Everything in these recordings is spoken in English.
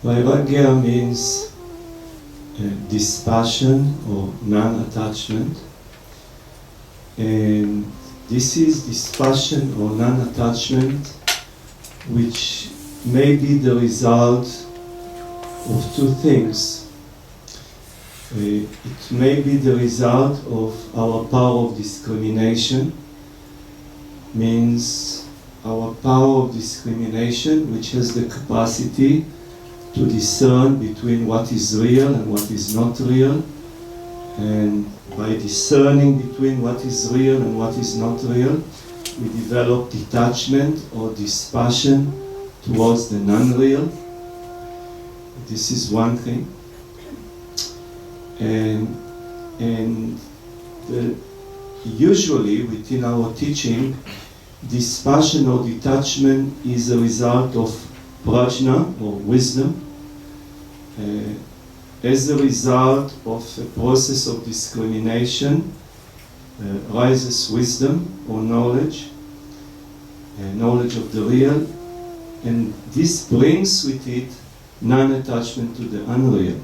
Vairagya means dispassion or non-attachment, and this is dispassion or non-attachment which may be the result of two things. It may be the result of our power of discrimination, means our power of discrimination which has the capacity to discern between what is real and what is not real, and by discerning between what is real and what is not real, we develop detachment or dispassion towards the non-real. This is one thing. Usually within our teaching, dispassion or detachment is a result of prajna or wisdom, as a result of a process of discrimination rises wisdom or knowledge, knowledge of the real, and this brings with it non-attachment to the unreal.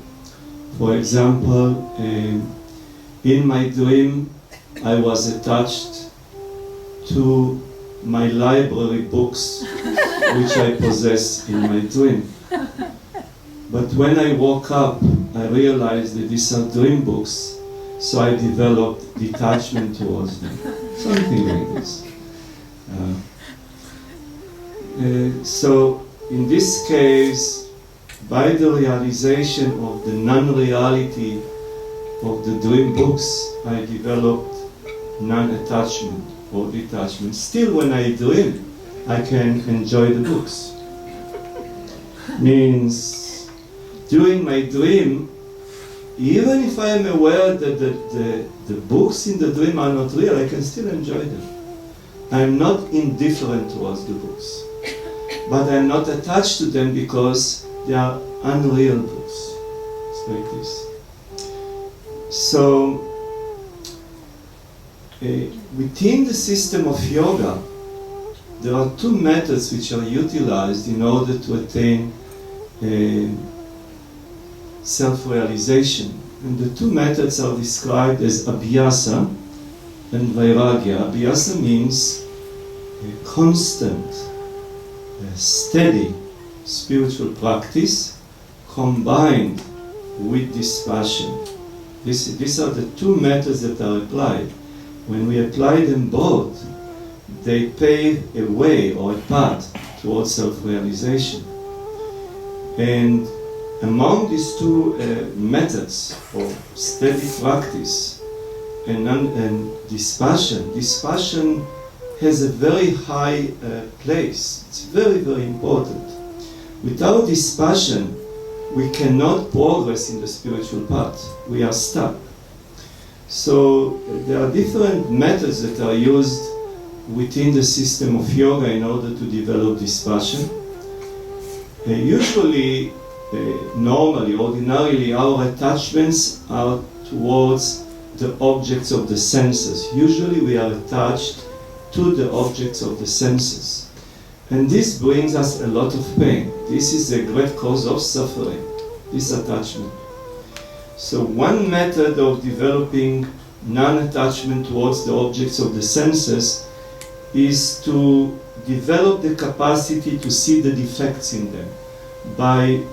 For example, in my dream I was attached to my library books which I possess in my dream. But when I woke up, I realized that these are dream books, so I developed detachment towards them. Something like this. So in this case, by the realization of the non-reality of the dream books, I developed non-attachment or detachment. Still, when I dream, I can enjoy the books. Means, during my dream, even if I am aware that the books in the dream are not real, I can still enjoy them. I am not indifferent towards the books, but I am not attached to them because they are unreal books. It's like this. So, within the system of yoga, there are two methods which are utilized in order to attain self-realization. And the two methods are described as abhyasa and vairagya. Abhyasa means constant, steady spiritual practice combined with dispassion. These are the two methods that are applied. When we apply them both, they pave a way or a path towards self-realization. And among these two methods of steady practice and dispassion has a very high place. It's very, very important. Without dispassion, we cannot progress in the spiritual path. We are stuck. So there are different methods that are used within the system of yoga in order to develop dispassion. Usually, normally, ordinarily, our attachments are towards the objects of the senses. Usually we are attached to the objects of the senses. And this brings us a lot of pain. This is a great cause of suffering, this attachment. So one method of developing non-attachment towards the objects of the senses is to develop the capacity to see the defects in them. By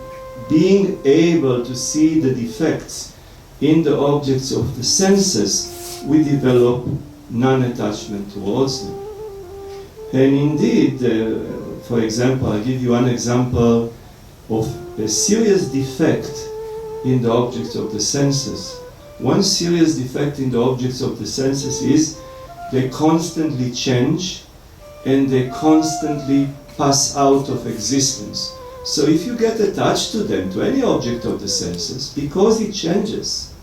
being able to see the defects in the objects of the senses, we develop non-attachment towards them. And indeed, for example, I'll give you one example of a serious defect in the objects of the senses. One serious defect in the objects of the senses is they constantly change and they constantly pass out of existence. So if you get attached to them, to any object of the senses, because it changes,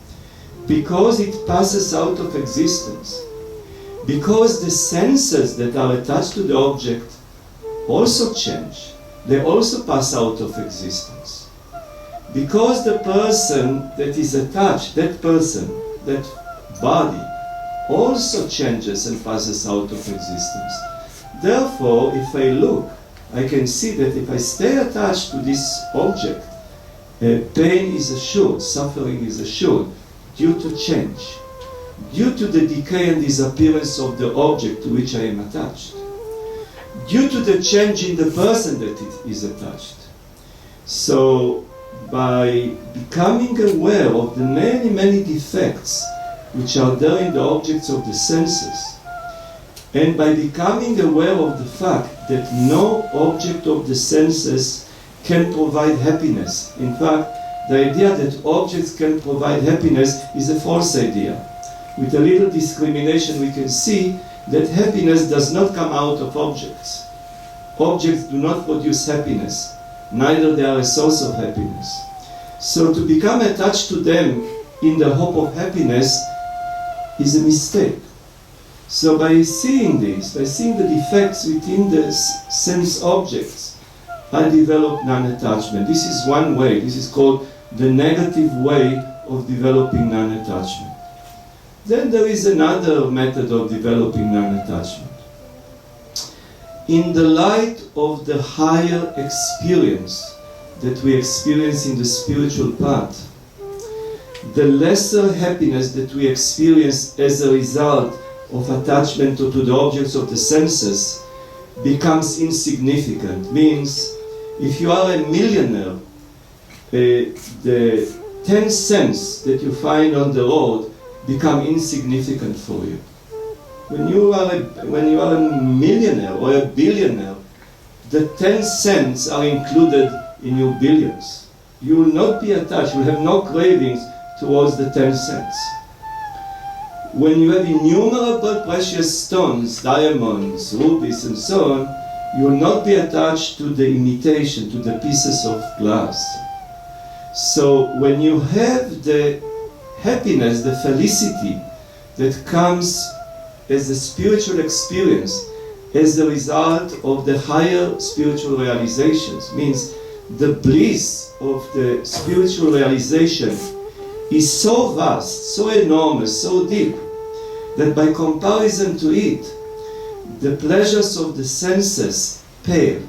because it passes out of existence, because the senses that are attached to the object also change, they also pass out of existence. Because the person that is attached, that person, that body, also changes and passes out of existence. Therefore, if I look, I can see that if I stay attached to this object, Pain is assured, suffering is assured, due to change, due to the decay and disappearance of the object to which I am attached, due to the change in the person that it is attached. So, by becoming aware of the many, many defects which are there in the objects of the senses, and by becoming aware of the fact that no object of the senses can provide happiness. In fact, the idea that objects can provide happiness is a false idea. With a little discrimination, we can see that happiness does not come out of objects. Objects do not produce happiness, neither they are a source of happiness. So to become attached to them in the hope of happiness is a mistake. So by seeing this, by seeing the defects within the sense objects, I develop non-attachment. This is one way. This is called the negative way of developing non-attachment. Then there is another method of developing non-attachment. In the light of the higher experience that we experience in the spiritual path, the lesser happiness that we experience as a result of attachment to the objects of the senses becomes insignificant. Means, if you are a millionaire, the 10 cents that you find on the road become insignificant for you. When you are a millionaire or a billionaire, the 10 cents are included in your billions. You will not be attached, you will have no cravings towards the 10 cents. When you have innumerable precious stones, diamonds, rubies, and so on, you will not be attached to the imitation, to the pieces of glass. So when you have the happiness, the felicity that comes as a spiritual experience, as a result of the higher spiritual realizations, means the bliss of the spiritual realization is so vast, so enormous, so deep, that by comparison to it, the pleasures of the senses pale.